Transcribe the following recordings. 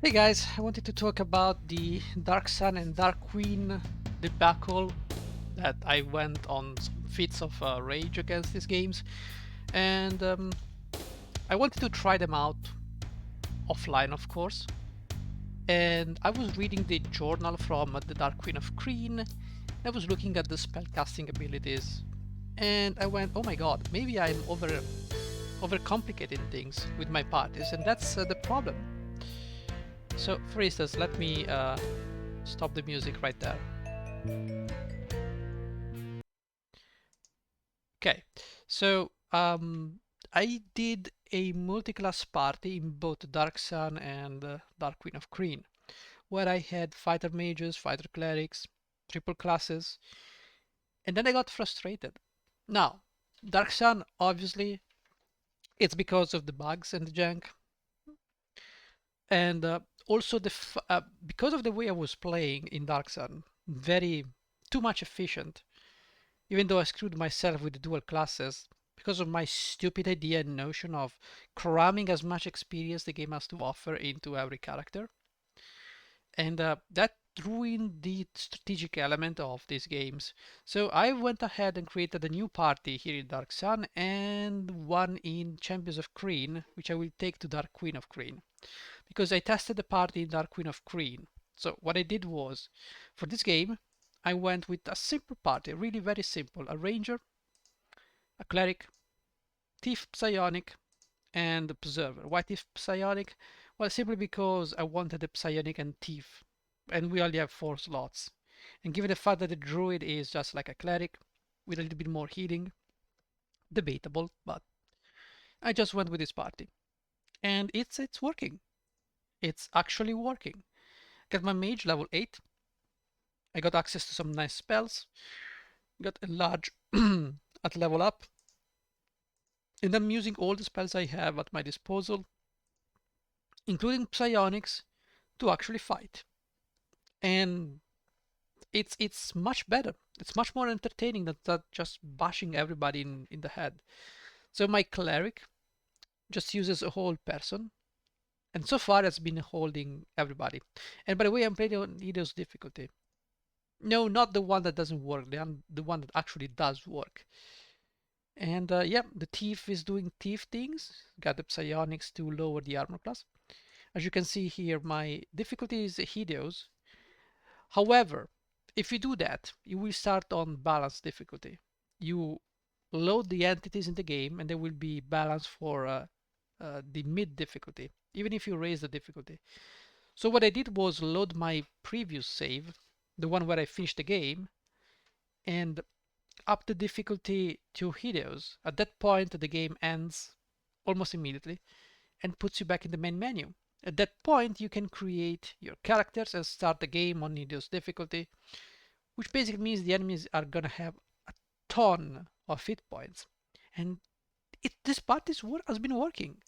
Hey guys, I wanted to talk about the Dark Sun and Dark Queen debacle that I went on some fits of rage against these games, and I wanted to try them out offline, of course. And I was reading the journal from the Dark Queen of Krynn. I was looking at the spellcasting abilities, and I went, "Oh my God, maybe I'm overcomplicating things with my parties, and that's the problem." So, for instance, let me stop the music right there. Okay, so I did a multi-class party in both Dark Sun and Dark Queen of Krynn, where I had fighter mages, fighter clerics, triple classes, and then I got frustrated. Now, Dark Sun, obviously, it's because of the bugs and the junk, and also because of the way I was playing in Dark Sun, very too much efficient. Even though I screwed myself with the dual classes because of my stupid idea and notion of cramming as much experience the game has to offer into every character. And that ruined the strategic element of these games. So I went ahead and created a new party here in Dark Sun and one in Champions of Krynn, which I will take to Dark Queen of Krynn. Because I tested the party in Dark Queen of Krynn. So what I did was, for this game, I went with a simple party, really very simple. A ranger, a cleric, thief psionic, and a preserver. Why thief psionic? Well, simply because I wanted a psionic and thief, and we only have 4 slots. And given the fact that the druid is just like a cleric with a little bit more healing, debatable, but I just went with this party, and it's working. It's actually working. Got my mage level 8. I got access to some nice spells. Got a large at level up, and I'm using all the spells I have at my disposal, including psionics, to actually fight. And it's much better. It's much more entertaining than that just bashing everybody in the head. So my cleric just uses a whole person, and so far it's been holding everybody. And by the way, I'm playing on Eidos difficulty. No, not the one that doesn't work. The one that actually does work. And yeah, the thief is doing thief things. Got the psionics to lower the armor class. As you can see here, my difficulty is Hideos. However, if you do that, you will start on balanced difficulty. You load the entities in the game and they will be balanced for the mid difficulty, even if you raise the difficulty. So what I did was load my previous save, the one where I finished the game, and up the difficulty to Hideos. At that point, the game ends almost immediately and puts you back in the main menu. At that point, you can create your characters and start the game on Hideos difficulty, which basically means the enemies are gonna have a ton of hit points. And this part has been working.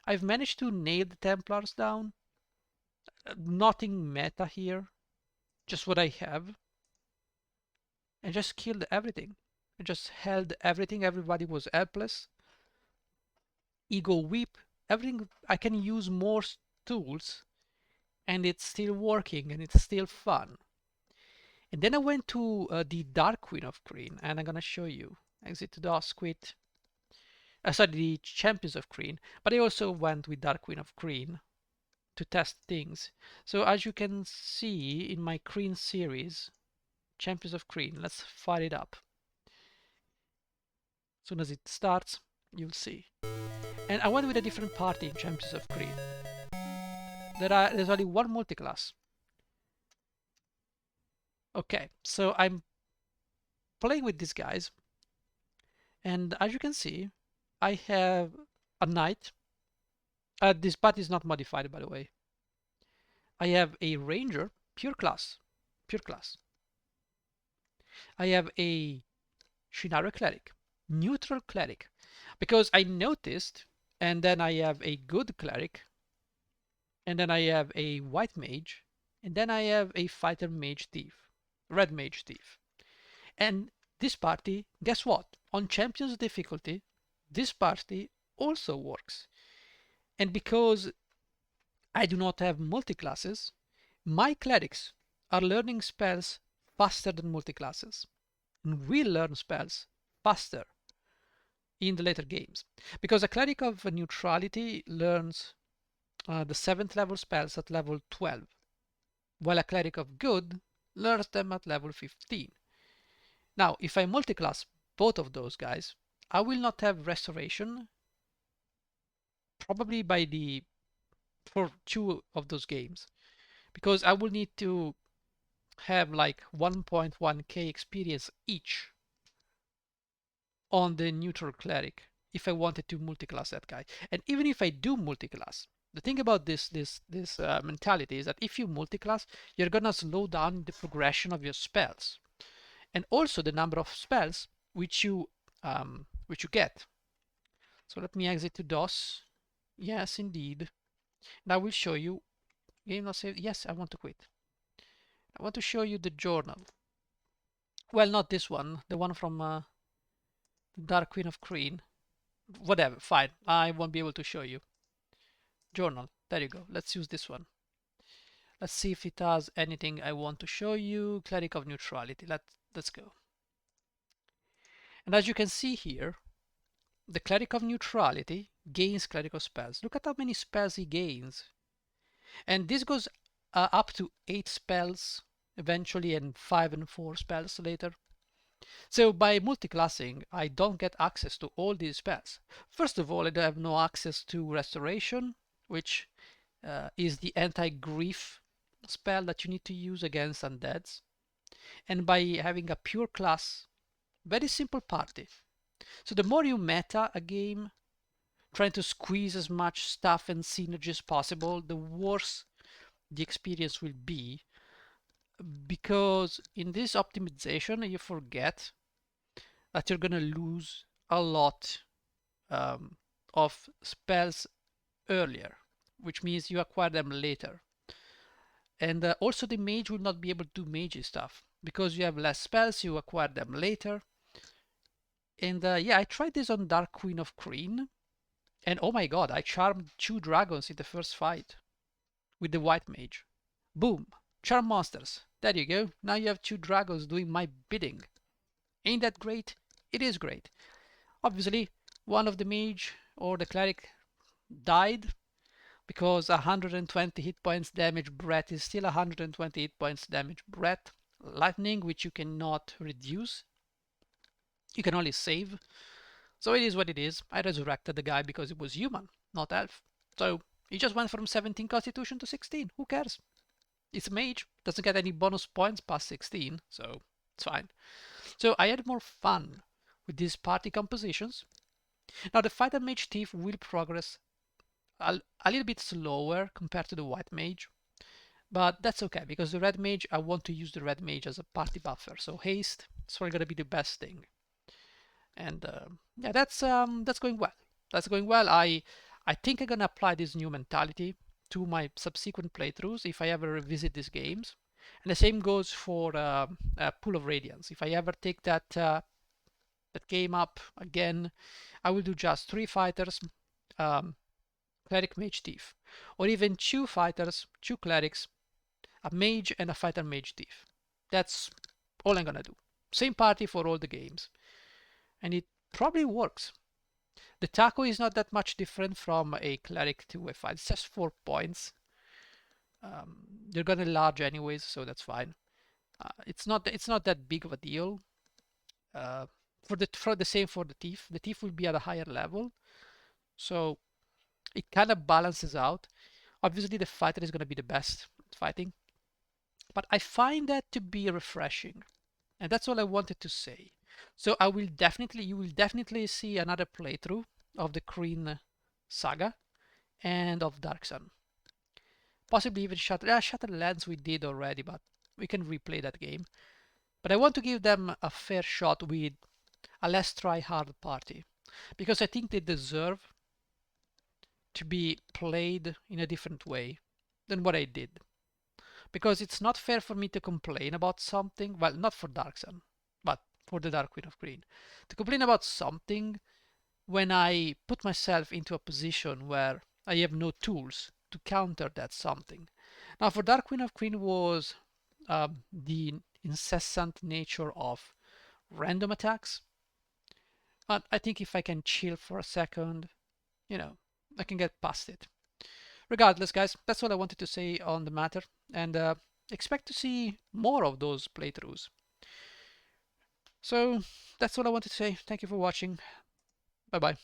I've managed to nail the Templars down. Nothing meta here, just what I have, and just killed everything. I just held everything. Everybody was helpless. Ego whip, everything. I can use more tools, and it's still working, and it's still fun. And then I went to the Dark Queen of Krynn, and I'm gonna show you. Exit to DOS, quit. Sorry, the Champions of Krynn, but I also went with Dark Queen of Krynn to test things. So as you can see in my Krynn series, Champions of Krynn, let's fire it up. As soon as it starts, you'll see. And I went with a different party in Champions of Krynn. There's only one multiclass. Okay, so I'm playing with these guys, and as you can see, I have a knight. This party is not modified, by the way. I have a ranger, pure class, pure class. I have a Shinara cleric, neutral cleric, because I noticed, and then I have a good cleric, and then I have a white mage, and then I have a fighter mage thief, red mage thief. And this party, guess what? On champions difficulty, this party also works. And because I do not have multi-classes. My clerics are learning spells faster than multi-classes and will learn spells faster in the later games. Because a cleric of neutrality learns the 7th level spells at level 12, while a cleric of good learns them at level 15. Now, if I multiclass both of those guys, I will not have restoration probably for 2 of those games, because I will need to have like 1.1k experience each on the neutral cleric if I wanted to multiclass that guy. And even if I do multiclass, the thing about this mentality is that if you multiclass, you're gonna slow down the progression of your spells, and also the number of spells which you get. So let me exit to DOS. Yes, indeed. And I will show you. Game not saved. Yes, I want to quit. I want to show you the journal. Well, not this one. The one from Dark Queen of Krynn. Whatever, fine. I won't be able to show you. Journal. There you go. Let's use this one. Let's see if it has anything I want to show you. Cleric of Neutrality. Let's go. And as you can see here, the Cleric of Neutrality gains clerical spells. Look at how many spells he gains. And this goes up to 8 spells eventually, and 5 and 4 spells later. So by multiclassing, I don't get access to all these spells. First of all, I have no access to Restoration, which is the anti-grief spell that you need to use against undeads. And by having a pure class, very simple party. So the more you meta a game, trying to squeeze as much stuff and synergy as possible, the worse the experience will be, because in this optimization you forget that you're gonna lose a lot of spells earlier, which means you acquire them later. And also the mage will not be able to do mage stuff because you have less spells, you acquire them later. And yeah, I tried this on Dark Queen of Krynn, and oh my god, I charmed 2 dragons in the first fight with the white mage. Boom! Charm monsters. There you go. Now you have 2 dragons doing my bidding. Ain't that great? It is great. Obviously, one of the mage or the cleric died because 120 hit points damage breath is still 120 hit points damage breath. Lightning, which you cannot reduce. You can only save. So it is what it is. I resurrected the guy because it was human, not elf. So he just went from 17 constitution to 16. Who cares? It's a mage. Doesn't get any bonus points past 16, so it's fine. So I had more fun with these party compositions. Now the fighter mage thief will progress a little bit slower compared to the white mage, but that's okay because the red mage, I want to use the red mage as a party buffer. So haste is probably gonna be the best thing. And yeah, that's going well. That's going well. I think I'm gonna apply this new mentality to my subsequent playthroughs if I ever revisit these games. And the same goes for Pool of Radiance. If I ever take that game up again, I will do just 3 fighters, cleric, mage, thief, or even 2 fighters, 2 clerics, a mage, and a fighter mage thief. That's all I'm gonna do. Same party for all the games, and it probably works. The taco is not that much different from a cleric to a fighter. It's just 4 points. They're gonna large anyways, so that's fine. It's not that big of a deal. For the same for the thief. The thief will be at a higher level, so it kind of balances out. Obviously, the fighter is gonna be the best at fighting, but I find that to be refreshing, and that's all I wanted to say. So you will definitely see another playthrough of the Krynn saga and of Dark Sun. Possibly even Shadowlands we did already, but we can replay that game. But I want to give them a fair shot with a less try-hard party, because I think they deserve to be played in a different way than what I did. Because it's not fair for me to complain about something, well, not for Dark Sun, but for the Dark Queen of Krynn, to complain about something when I put myself into a position where I have no tools to counter that something. Now for Dark Queen of Queen was the incessant nature of random attacks. But I think if I can chill for a second, you know, I can get past it. Regardless, guys, that's all I wanted to say on the matter, and expect to see more of those playthroughs. So that's all I wanted to say. Thank you for watching. Bye bye.